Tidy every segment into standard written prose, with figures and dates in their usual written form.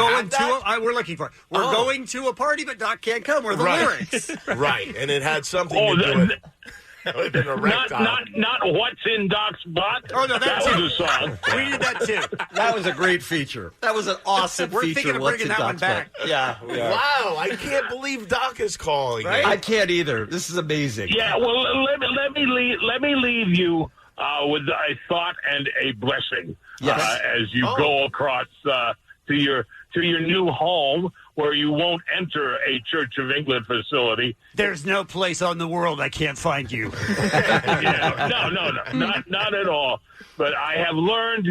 going to we're looking for it. We're going to a party, but Doc can't come. Or the lyrics. Right, and it had something to do with it. That would have been a not what's in Doc's butt. Oh, no, that was a song. We did that, too. That was a great feature. That was an awesome feature. We're thinking of bringing that one back. Yeah. Wow, I can't believe Doc is calling. Right? I can't either. This is amazing. Yeah, well, let me leave you with a thought and a blessing as you go across to your new home, where you won't enter a Church of England facility. There's no place on the world I can't find you. No, not at all. But I have learned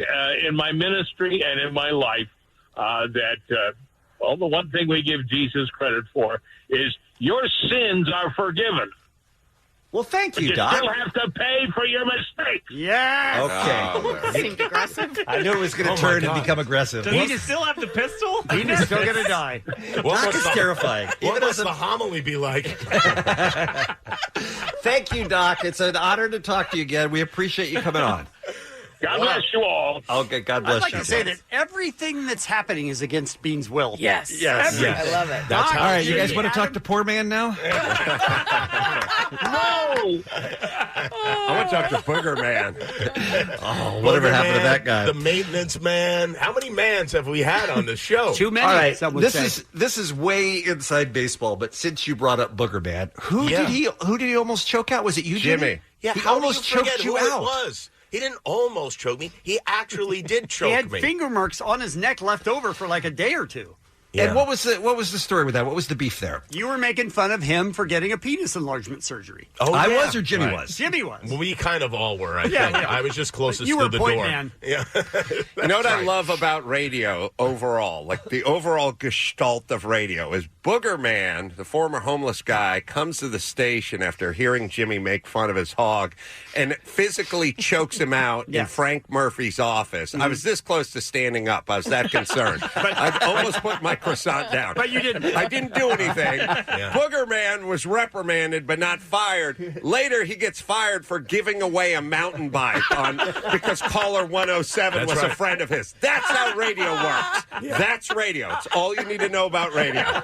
in my ministry and in my life that the one thing we give Jesus credit for is your sins are forgiven. Well, thank you, but you Doc. still have to pay for your mistakes. Yeah. Okay. That seemed aggressive. I knew it was going to turn and become aggressive. Does he still have the pistol? He's still going to die. Doc is terrifying. What must the homily be like? Thank you, Doc. It's an honor to talk to you again. We appreciate you coming on. God bless you all. Okay, God bless you. I'd like to say that everything that's happening is against Bean's will. Yes. Yes. I love it. That's all right, you guys want to talk to poor man now? No! I want to talk to Booger Man. Oh, whatever happened to that guy? The maintenance man. How many mans have we had on the show? Too many. All right, some would say. this is way inside baseball, but since you brought up Booger Man, who did he almost choke out? Was it you, Jimmy? Yeah, he how almost do you forget choked you who out. It was? He didn't almost choke me. He actually did choke He had me. finger marks on his neck left over for like a day or two. Yeah. And what was the story with that? What was the beef there? You were making fun of him for getting a penis enlargement surgery. Oh, I yeah. was or Jimmy was? Jimmy was. Well, we kind of all were, I think. Yeah. I was just closest You to were the point door. man. Yeah. You know what I love about radio overall? Like the overall gestalt of radio is Booger Man, the former homeless guy, comes to the station after hearing Jimmy make fun of his hog and physically chokes him out in Frank Murphy's office. I was this close to standing up. I was that concerned. I almost put my croissant down. But you didn't. I didn't do anything. Booger Man was reprimanded but not fired. Later, he gets fired for giving away a mountain bike because caller 107 was a friend of his. That's how radio works. That's radio. It's all you need to know about radio.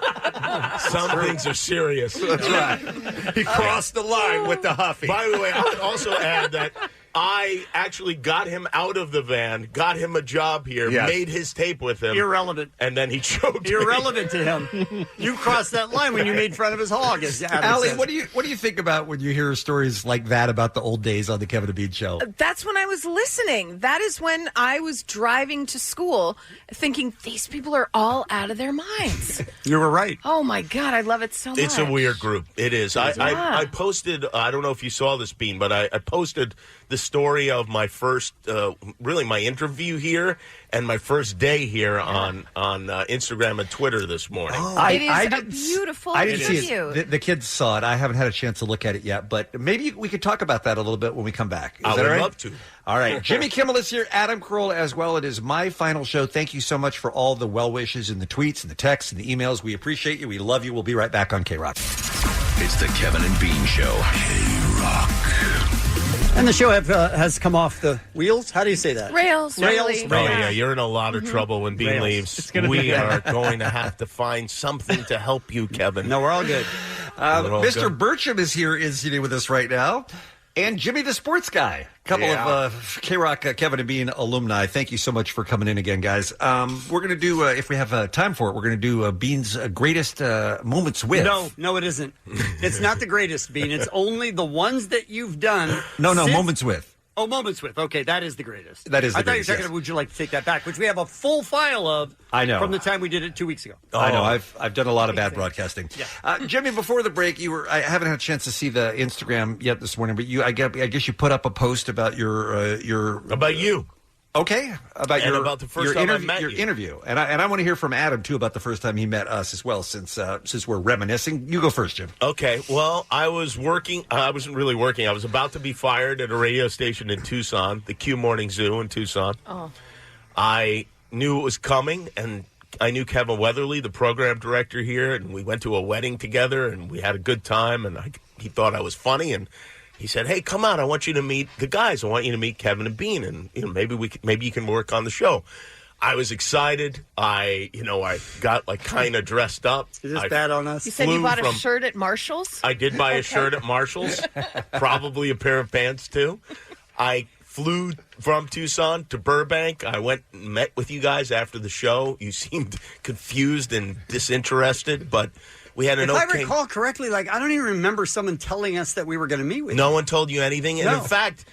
Some things are serious. That's right. He crossed the line with the Huffy. By the way, I would also add that I actually got him out of the van, got him a job here, made his tape with him. Irrelevant. And then he choked Irrelevant to him. You crossed that line when you made fun of his hog, as Adam Allie, says. what do you think about when you hear stories like that about the old days on the Kevin and Bean show? That's when I was listening. That is when I was driving to school thinking, these people are all out of their minds. You were right. Oh, my God. I love it so much. It's a weird group. It is. I posted, I don't know if you saw this, Bean, but I posted the story of my first, really my interview here and my first day here on Instagram and Twitter this morning. It is a beautiful I didn't see interview. it. The kids saw it. I haven't had a chance to look at it yet, but maybe we could talk about that a little bit when we come back. Is I that would all right? love to. All right. Jimmy Kimmel is here. Adam Carolla as well. It is my final show. Thank you so much for all the well wishes and the tweets and the texts and the emails. We appreciate you. We love you. We'll be right back on K-Rock. It's the Kevin and Bean Show. K-Rock. And the show has come off the wheels. How do you say that? Rails. Really. Oh, yeah, you're in a lot of trouble when Bean Rails. leaves. We are going to have to find something to help you, Kevin. No, we're all good. Mr. Burcham is here, is sitting with us right now. And Jimmy the Sports Guy. A couple of K-Rock Kevin and Bean alumni. Thank you so much for coming in again, guys. We're going to do, if we have time for it, we're going to do Bean's greatest moments with. No, it isn't. It's not the greatest, Bean. It's only the ones that you've done. No, moments with. Oh, moments with. Okay, that is the greatest. That is the I thought greatest, you were talking yes. about would you like to take that back, which we have a full file of I know. from the time we did it 2 weeks ago. I know. I've done a lot of bad broadcasting. Yeah. Jimmy, before the break, I haven't had a chance to see the Instagram yet this morning, but I guess you put up a post about your About you. Okay, about about the first time I met your you. interview, and I want to hear from Adam too about the first time he met us as well. Since we're reminiscing, you go first, Jim. Okay, well, I was working. I wasn't really working. I was about to be fired at a radio station in Tucson, the Q Morning Zoo in Tucson. Oh. I knew it was coming, and I knew Kevin Weatherly, the program director here, and we went to a wedding together, and we had a good time, and he thought I was funny, and he said, "Hey, come out! I want you to meet the guys. I want you to meet Kevin and Bean, and maybe you can work on the show." I was excited. I got like kind of dressed up. Is this bad on us? You said you bought a shirt at Marshall's? I did buy a shirt at Marshall's, probably a pair of pants too. I flew from Tucson to Burbank. I went and met with you guys after the show. You seemed confused and disinterested, but we had an If I recall correctly, I don't even remember someone telling us that we were going to meet with you. No one told you anything? And No. in fact,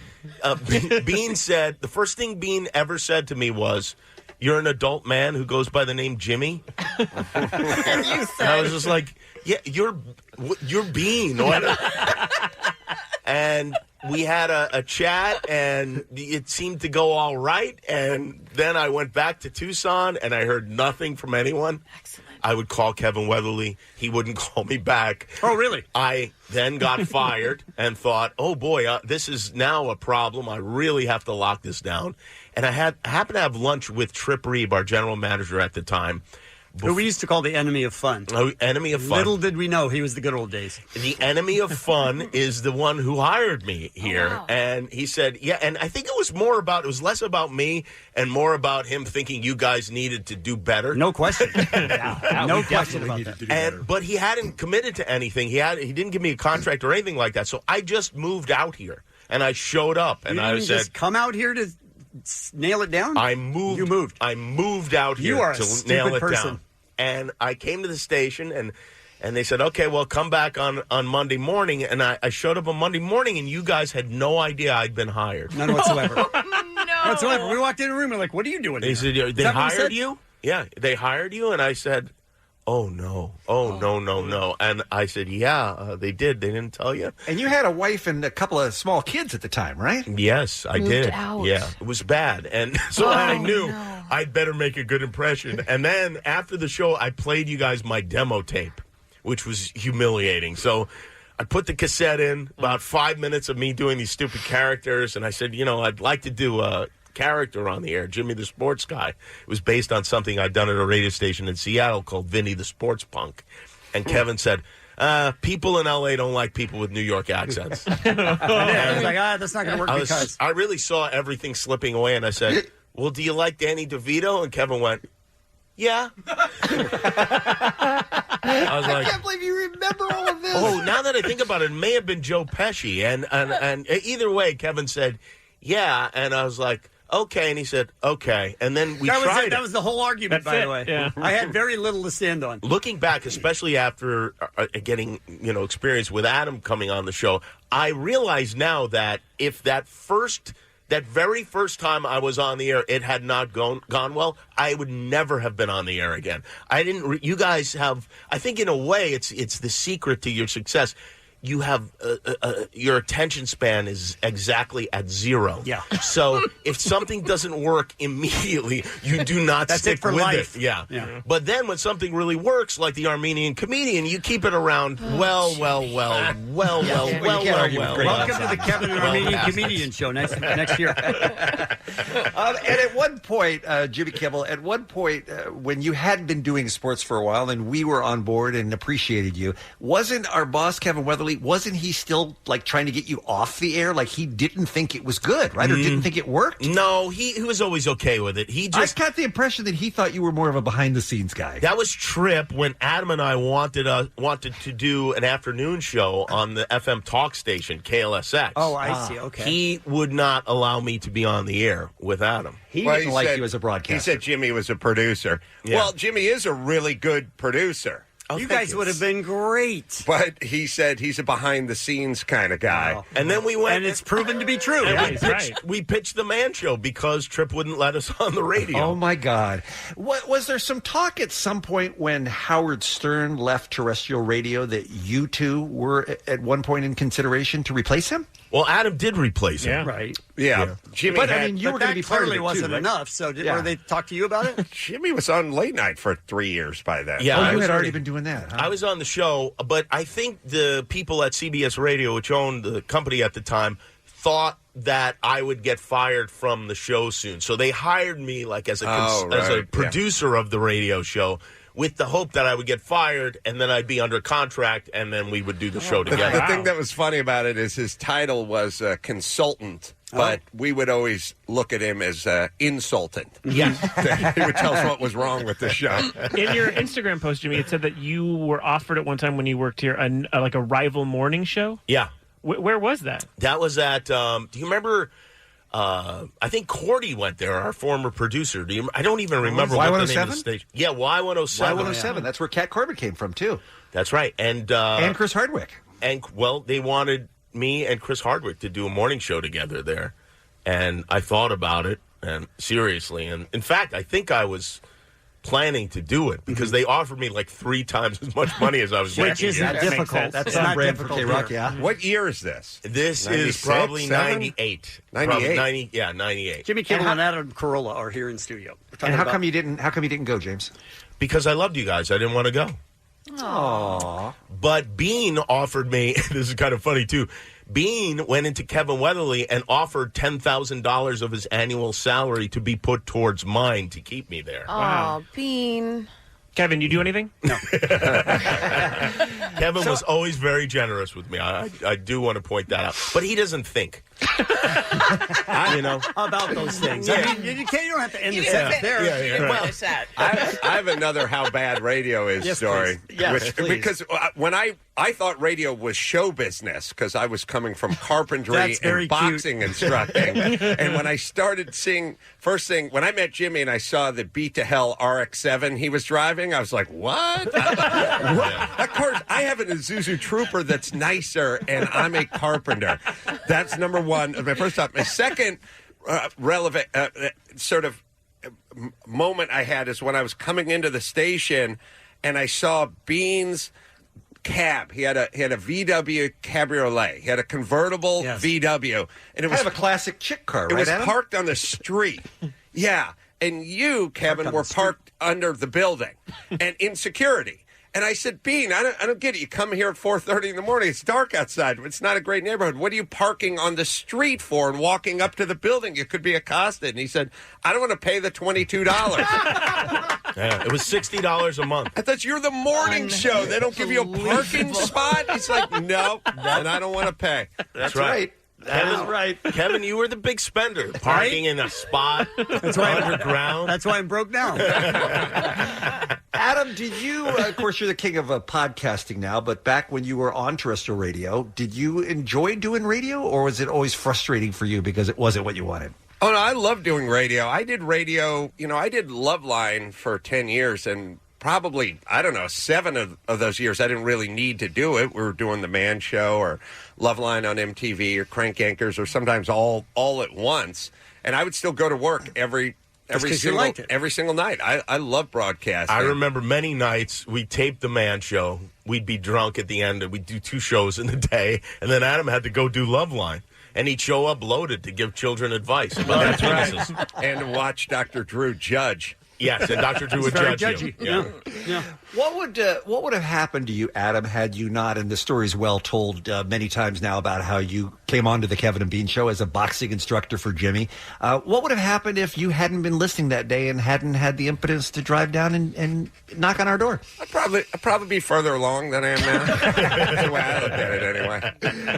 Bean said, the first thing Bean ever said to me was, "You're an adult man who goes by the name Jimmy?" And you And I was said, just like, "Yeah, you're Bean." What? And we had a chat, and it seemed to go all right. And then I went back to Tucson, and I heard nothing from anyone. excellent. I would call Kevin Weatherly. He wouldn't call me back. Oh, really? I then got fired and thought, oh, boy, this is now a problem. I really have to lock this down. And I happened to have lunch with Trip Reeb, our general manager at the time. Who we used to call the enemy of fun. Oh, enemy of fun. Little did we know he was the good old days. The enemy of fun is the one who hired me here. wow. And he said, yeah, and I think it was less about me and more about him thinking you guys needed to do better. No question. No question about that. But he hadn't committed to anything. He didn't give me a contract or anything like that. So I just moved out here and I showed up and You I didn't said, just come out here to nail it down? I moved. You moved. I moved out here You are a to stupid nail it person. down. And I came to the station, and they said, okay, well, come back on Monday morning. And I showed up on Monday morning, and you guys had no idea I'd been hired. None whatsoever. No. Whatsoever. We walked in the room, we're like, what are you doing They here? said, Is they that what we said? hired you? Yeah, they hired you? And I said, oh, no. Oh, no. And I said, yeah, they did. They didn't tell you? And you had a wife and a couple of small kids at the time, right? Yes, I Moved did. out. Yeah, it was bad. And so I knew I'd better make a good impression. And then after the show, I played you guys my demo tape, which was humiliating. So I put the cassette in, about 5 minutes of me doing these stupid characters. And I said, I'd like to do a character on the air, Jimmy the Sports Guy. It was based on something I'd done at a radio station in Seattle called Vinny the Sports Punk. And Kevin said, people in L.A. don't like people with New York accents. I was like, that's not going to work because. I really saw everything slipping away, and I said, well, do you like Danny DeVito? And Kevin went, yeah. I was like, I can't believe you remember all of this. oh, now that I think about it, it may have been Joe Pesci. And either way, Kevin said, yeah. And I was like, okay. And he said, okay. And then we That was tried it. That was the whole argument, by the way. Yeah. I had very little to stand on. Looking back, especially after getting experience with Adam coming on the show, I realize now that if that very first time I was on the air, it had not gone well, I would never have been on the air again. I didn't. You guys have. I think in a way, it's the secret to your success. You have your attention span is exactly at 0. Yeah. So if something doesn't work immediately, you do not That's stick it for with life. it. Yeah. Yeah. But then when something really works, like the Armenian comedian, you keep it around. Well. Welcome to the Kevin and Armenian Comedian Show next year. And at one point, Jimmy Kimmel, when you had been doing sports for a while and we were on board and appreciated you, wasn't our boss, Kevin Weatherly, wasn't he still trying to get you off the air? He didn't think it was good, right? Or didn't think it worked? No, he was always okay with it. He just I got the impression that he thought you were more of a behind-the-scenes guy. That was Trip when Adam and I wanted to do an afternoon show on the FM talk station, KLSX. Oh, I see. Okay. He would not allow me to be on the air with Adam. He didn't like you as a broadcaster. He said Jimmy was a producer. Yeah. Well, Jimmy is a really good producer. Oh, you thank guys would have been great. But he said he's a behind-the-scenes kind of guy. Wow. And then we went, And it's proven to be true. Yeah, he's right. we pitched the Man Show because Trip wouldn't let us on the radio. Oh, my God. Was there some talk at some point when Howard Stern left terrestrial radio that you two were at one point in consideration to replace him? Well, Adam did replace him. Yeah. Right. Yeah. Jimmy But, had, I mean, you But were going to that be part of clearly it, wasn't too, right? enough. So Yeah. or they talked to you about it? Jimmy was on late night for 3 years by then. Yeah, Oh, I you was had already been doing that, huh? I was on the show, but I think the people at CBS Radio, which owned the company at the time, thought that I would get fired from the show soon. So they hired me as a right. producer of the radio show with the hope that I would get fired and then I'd be under contract and then we would do the show The together. thing that was funny about it is his title was consultant. but we would always look at him as insultant. Yeah. He would tell us what was wrong with the show. In your Instagram post, Jimmy, it said that you were offered at one time when you worked here like a rival morning show. Yeah. Where was that? That was at, do you remember, I think Cordy went there, our former producer. I don't even remember what the name of the station. Yeah, Y107. Y107. That's where Cat Corbett came from, too. That's right. And Chris Hardwick. And, well, they wanted me and Chris Hardwick to do a morning show together there. And I thought about it, and seriously. And, in fact, I think I was planning to do it because they offered me like 3 times as much money as I was making. Which isn't difficult. That's not difficult. K-Rock, yeah. What year is this? This is probably 98. 98. 98. Jimmy Kimmel and Adam Carolla are here in studio. And how come you didn't go, James? Because I loved you guys. I didn't want to go. Aww. But Bean offered me, this is kind of funny too, Bean went into Kevin Weatherly and offered $10,000 of his annual salary to be put towards mine to keep me there. Oh, Bean. Kevin, you do anything? No. Kevin was always very generous with me. I do want to point that out. But he doesn't think. About those things. Yeah. I mean, you don't have to end the sentence there. Yeah. Well, I have another how bad radio is story. Please. Yes, please. Because when I thought radio was show business because I was coming from carpentry and boxing instructing. And when I started seeing, first thing, when I met Jimmy and I saw the Beat to Hell RX-7 he was driving, I was like, what? Of course, I have an Isuzu Trooper that's nicer and I'm a carpenter. That's number one. My first thought. My second relevant sort of moment I had is when I was coming into the station and I saw Bean's cab. He had a VW Cabriolet. He had a convertible VW, and it was kind of a classic chick car. It right, was Adam? parked on the street. Yeah, and you, Kevin, were parked under the building and in security. And I said, Bean, I don't get it. You come here at 4:30 in the morning. It's dark outside. It's not a great neighborhood. What are you parking on the street for and walking up to the building? You could be accosted. And he said, I don't want to pay the $22. Yeah, it was $60 a month. I thought you're the morning show. They don't give you a parking spot? He's like, no, and I don't want to pay. That's right. That is right. Kevin, you were the big spender. Parking in a spot underground. That's why I'm broke now. Adam, did you, of course, you're the king of podcasting now, but back when you were on terrestrial radio, did you enjoy doing radio, or was it always frustrating for you because it wasn't what you wanted? Oh, no, I love doing radio. I did radio, I did Loveline for 10 years, and probably, 7 of those years I didn't really need to do it. We were doing The Man Show or Loveline on MTV or Crank Yankers or sometimes all at once. And I would still go to work every single night. I love broadcasting. I remember many nights we taped The Man Show. We'd be drunk at the end, and we'd do 2 shows in the day, and then Adam had to go do Loveline. And he'd show up loaded to give children advice about their penises. And to watch Dr. Drew judge. Yes, and Dr. Drew would judge you. Yeah. What would have happened to you, Adam, had you not, and the story's well told many times now about how you came onto the Kevin and Bean show as a boxing instructor for Jimmy. What would have happened if you hadn't been listening that day and hadn't had the impetus to drive down and knock on our door? I'd probably be further along than I am now. That's the way I look at it anyway.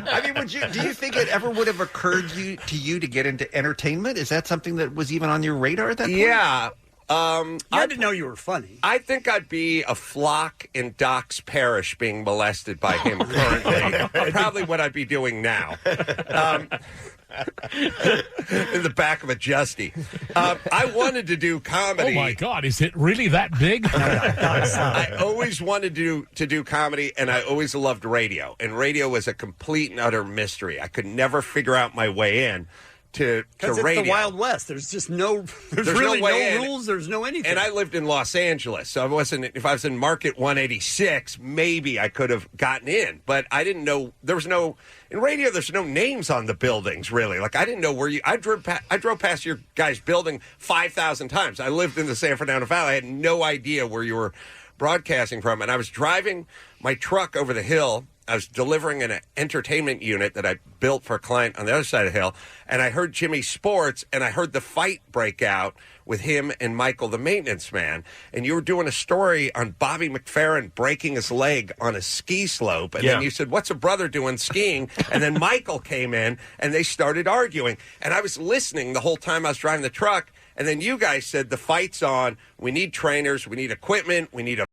I mean, do you think it ever would have occurred to you to get into entertainment? Is that something that was even on your radar at that point? Yeah. I didn't know you were funny. I think I'd be a flock in Doc's parish being molested by him currently. Probably what I'd be doing now. In the back of a Justy. I wanted to do comedy. Oh, my God. Is it really that big? I always wanted to do comedy, and I always loved radio. And radio was a complete and utter mystery. I could never figure out my way in. To radio. It's the Wild West. There's just there's really no rules. There's no anything. And I lived in Los Angeles, so if I was in Market 186, maybe I could have gotten in. But I didn't know in radio. There's no names on the buildings really. Like I didn't know where I drove past your guys' building 5,000 times. I lived in the San Fernando Valley. I had no idea where you were broadcasting from, and I was driving my truck over the hill I was delivering an entertainment unit that I built for a client on the other side of the hill, and I heard Jimmy Sports, and I heard the fight break out with him and Michael, the maintenance man. And you were doing a story on Bobby McFerrin breaking his leg on a ski slope. And then you said, what's a brother doing skiing? And then Michael came in, and they started arguing. And I was listening the whole time I was driving the truck. And then you guys said, the fight's on. We need trainers. We need equipment. We need a